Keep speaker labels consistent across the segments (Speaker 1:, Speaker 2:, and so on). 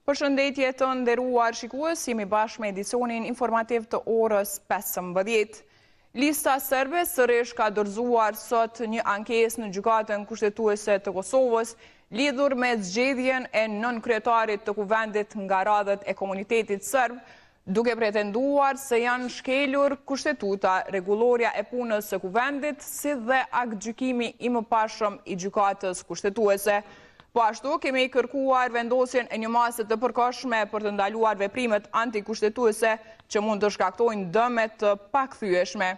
Speaker 1: Përshëndetje të nderuar shikues, jemi bashkë me edicionin informativ të orës 15. Lista serbe sërish ka dorëzuar sot një ankesë në gjykatën kushtetuese të Kosovës lidhur me zgjedhjen e nën-kryetarit të kuvendit nga radhët e komunitetit serb, duke pretenduar se janë shkelur kushtetuta, rregulloria e punës së kuvendit, si dhe aktgjykimi i mëparshëm i gjykatës kushtetuese. Po ashtu kemi kërkuar vendosjen e një mase të përkohshme për të ndaluar veprimet antikushtetuese që mund të shkaktojnë dëme të pakthyeshme.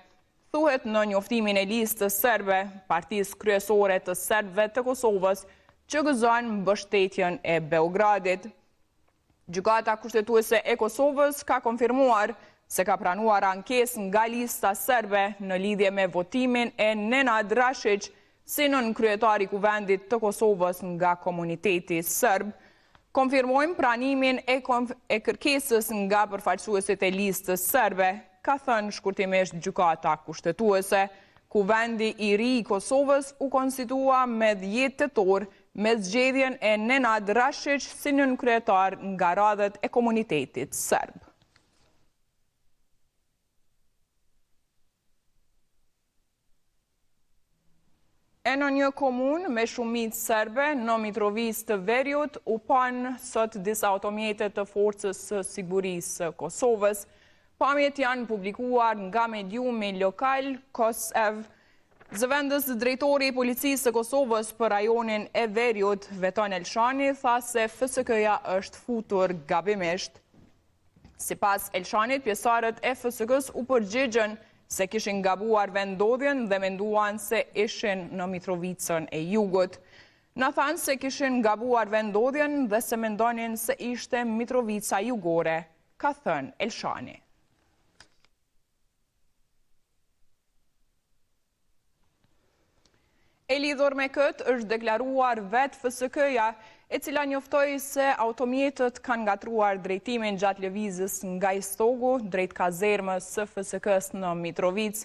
Speaker 1: Thuhet në njoftimin e listës serbe, partisë kryesore të serbëve të Kosovës, që gëzon mbështetjen e Beogradit. Gjykata kushtetuese e Kosovës ka konfirmuar se ka pranuar ankesë nga lista serbe në lidhje me votimin e Nenad Rashić si nën-kryetari kuvendit të Kosovës nga komuniteti serb. Konfirmojmë pranimin e kërkesës nga përfaqësuesit e listës serbe, ka thënë shkurtimisht gjykata kushtetuese. Kuvendi i ri i Kosovës u konstitua me 10 tetor me zgjedhjen e Nenad Rashić si nën-kryetar nga radhët e komunitetit serb. E në një komunë me shumicë serbe, në Mitrovic të Veriut, u panë sot disa automjete të forcës së sigurisë së Kosovës. Pamjet janë publikuar nga mediumi lokal Kosev. Zëvendës drejtori i policisë së Kosovës për rajonin e Veriut, Veton Elshani, tha se FSK-ja është futur gabimisht. Sipas Elshanit, pjesëtarët e FSK-s u përgjigjën se kishin gabuar vendodhjen dhe menduan se ishin në Mitrovicën e Jugut. Na thanë se kishin gabuar vendodhjen dhe se mendonin se ishte Mitrovica Jugore, ka thënë Elshani. E lidhur me këtë është deklaruar vetë FSK-ja, e cila njoftoi se automjetët kanë ngatruar drejtimin gjatë lëvizjes nga Istogu drejt kazermës së FSK-s në Mitrovic.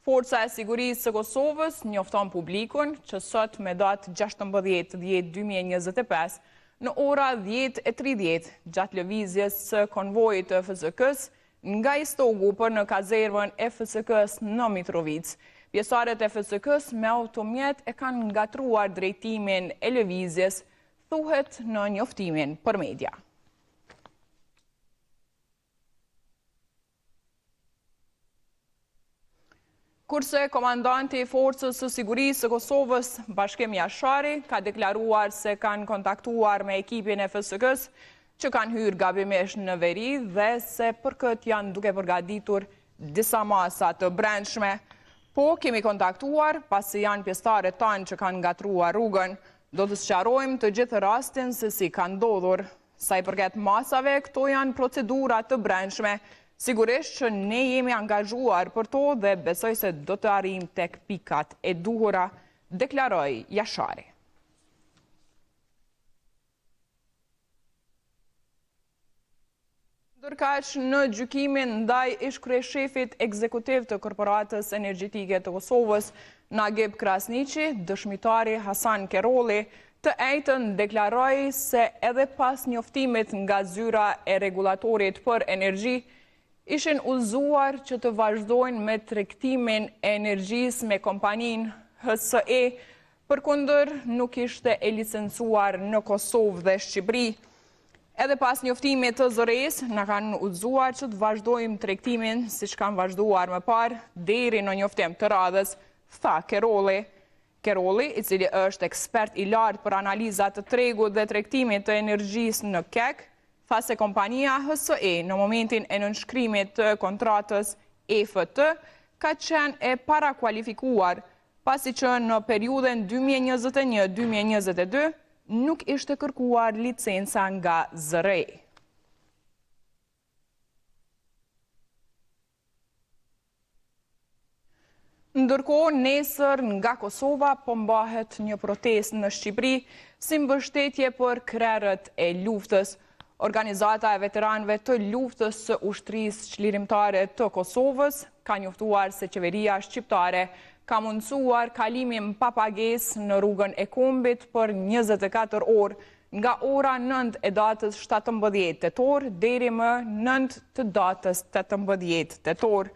Speaker 1: Forca e sigurisë së Kosovës njofton publikun që sot me datë 16/10/2025 në ora 10:30 gjatë lëvizjes së konvojit të FSK-s nga Istogu për në kazermën e FSK-s në Mitrovic. Pjesëtarët e FSK-s me automjet e kanë ngatruar drejtimin e lëvizjes, thuhet në njoftimin për media. Kurse komandanti i forcës së sigurisë së Kosovës, Bashkim Jashari, ka deklaruar se kanë kontaktuar me ekipin e FSK-s që kanë hyrë gabimisht në veri dhe se për këtë janë duke përgatitur disa masa të brendshme. Po, kemi kontaktuar pasi janë pjesëtarët tanë që kanë ngatruar rrugën. Do të sqarojmë të gjithë rastin se si kanë ndodhur. Sa i përket masave, këto janë procedura të brendshme. Sigurisht që ne jemi angazhuar për to dhe besoj se do të arrijm tek pikat e duhura, deklaroi Jashari. Ndërkaq në gjykimin ndaj ish-kryeshefit ekzekutiv të Korporatës Energjetike të Kosovës, Nagib Krasniqi, dëshmitari Hasan Kerolli, të njëjtën deklaroi se edhe pas njoftimit nga zyra e rregullatorit për energji, ishin udhëzuar që të vazhdojnë me tregtimin e energjisë me kompaninë HSE, përkundër nuk ishte e licencuar në Kosovë dhe Shqipëri. Edhe pas njoftimit të zëres, na kanë udhëzuar që të vazhdojmë tregtimin siç kanë vazhduar më parë deri në njoftim të radhës, tha Kerolli. Kerolli, i cili është ekspert i lartë për analizat të tregut dhe tregtimit të energjisë në KEK, tha se kompania HSE në momentin e nënshkrimit të kontratës EFT ka qenë e parakualifikuar, pasi që në periudhën 2021-2022 nuk ishte kërkuar licenca nga ZRE. Ndërkohë, nesër nga Kosova po mbahet një protestë në Shqipëri si mbështetje për krerët e luftës. Organizata e veteranëve të luftës së ushtrisë çlirimtare të Kosovës ka njoftuar se qeveria shqiptare ka mundësuar kalimin pa pagesë në rrugën e Kombit për 24 orë nga ora 9 e datës 17 tetor deri më 9 të datës 18 tetor.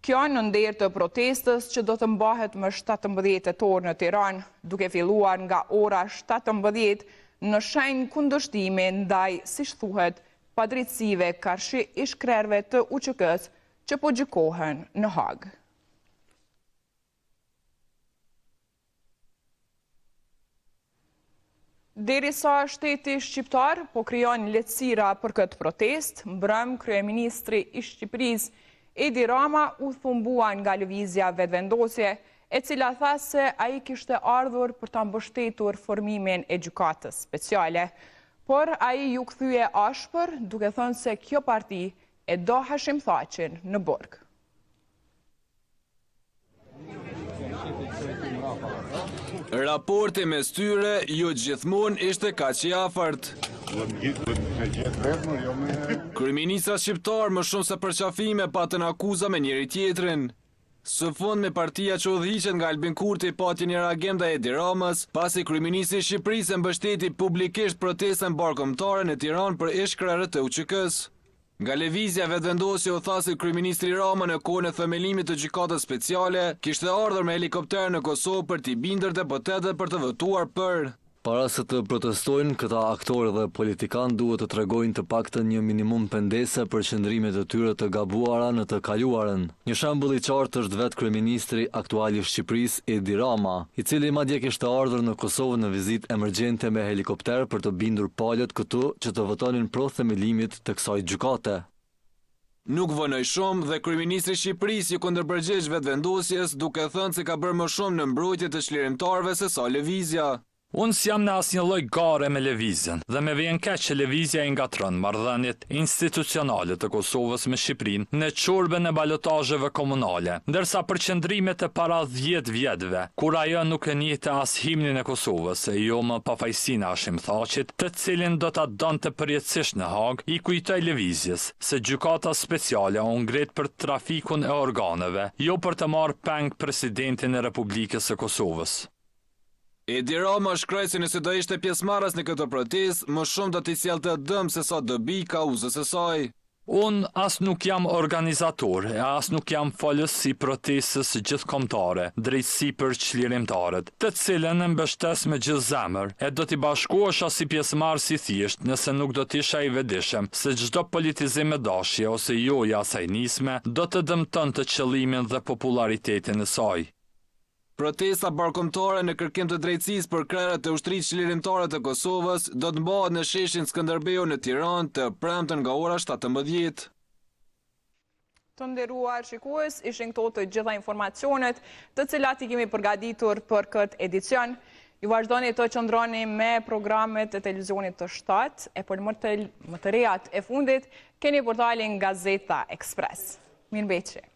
Speaker 1: Kjo në nder të protestës që do të mbahet më 17 tetor në Tiranë, duke filluar nga ora 17 në shenjë kundërshtimi ndaj, siç thuhet, padrejtësive karshi ish krerëve të UÇK-s që po gjykohen në Hagë. Derisa shteti shqiptar po krijon lehtësira për këtë protestë, mbrëm kryeministri i Shqipërisë Edi Rama u thumbua nga lëvizja vetëvendosje, e cila tha se ai kishte ardhur për ta mbështetur formimin e gjykatës speciale, por ai ju kthye ashpër duke thënë se kjo parti e do Hashim Thaqin në burg.
Speaker 2: Raporti mes tyre jo gjithmonë ishte kaq i afërt. Kryeministra shqiptar më shumë se përqafime patën akuza me njëri tjetrin. Së fund me partia që udhëhiqet nga Albin Kurti pati një reagim nga Edi Ramës, pasi kryeministri i Shqipërisë mbështeti publikisht protestën barkombëtare në Tiranë për ish-krerët të UÇK-s. Nga lëvizja vetëvendosje u tha se kryeministri Rama në kohën e themelimit të gjykatës speciale kishte ardhur me helikopter në Kosovë për t'i bindër deputetët për të votuar për.
Speaker 3: Para se të protestojnë, këta aktorë dhe politikanë duhet të tregojnë të paktën një minimum pendese për qëndrimet e tyre të gabuara në të kaluarën. Një shembull i qartë është vetë kryeministri aktual i Shqipërisë Edi Rama, i cili madje kishte ardhur në Kosovë në vizitë emergjente me helikopter për të bindur palët këtu që të votonin pro themelimit të kësaj gjykate.
Speaker 2: Nuk vonoi shumë dhe kryeministri i Shqipërisë ju kundërpërgjigj vetëvendosjes duke thënë se ka bërë më shumë në mbrojtje të çlirimtarëve se sa lëvizja.
Speaker 4: Unë s'jam në asnjë lloj gare me lëvizjen dhe me vjen keq që lëvizja i ngatron marrëdhëniet institucionale të Kosovës me Shqipërinë në çurbën e balotazheve komunale, ndërsa për qëndrimet e para 10 vjetëve, kur ajo nuk e njihte as himnin e Kosovës, e jo më pafajësinë e Hashim Thaqit, të cilin do ta donte përjetësisht në Hagë, i kujtoi lëvizjes se gjykata speciale u ngrit për trafikun e organeve, jo për të marrë peng presidentin e Republikës së Kosovës.
Speaker 2: Edi Rama shkroi se nëse do ishte pjesëmarrës në këtë protestë, më shumë do t'i sjellte dëm se sa dobi kauzës së saj.
Speaker 4: Unë as nuk jam organizator, e as nuk jam folës si protestës gjithkombëtare, drejtësi për çlirimtarët, të cilën e mbështes me gjithë zemër, e do t'i bashkohesha si pjesëmarrës i thjesht, nëse nuk do t'isha i vetëdijshëm se çdo politizim me dashje ose joja asaj nisme do të dëmtonte qëllimin dhe popularitetin e saj.
Speaker 2: Protesta barkombëtare në kërkim të drejtësisë për krerët e ushtrisë çlirimtare të Kosovës do të mbahet në sheshin Skënderbeu në Tiranë të premten nga ora 17.
Speaker 1: Të nderuar shikues, ishin këto të gjitha informacionet të cilat i kemi përgatitur për këtë edicion. Ju vazhdoni të qëndroni me programet e televizionit të shtat, e për më të rejat e fundit, keni portalin Gazeta Express. Mirëmbëjtje.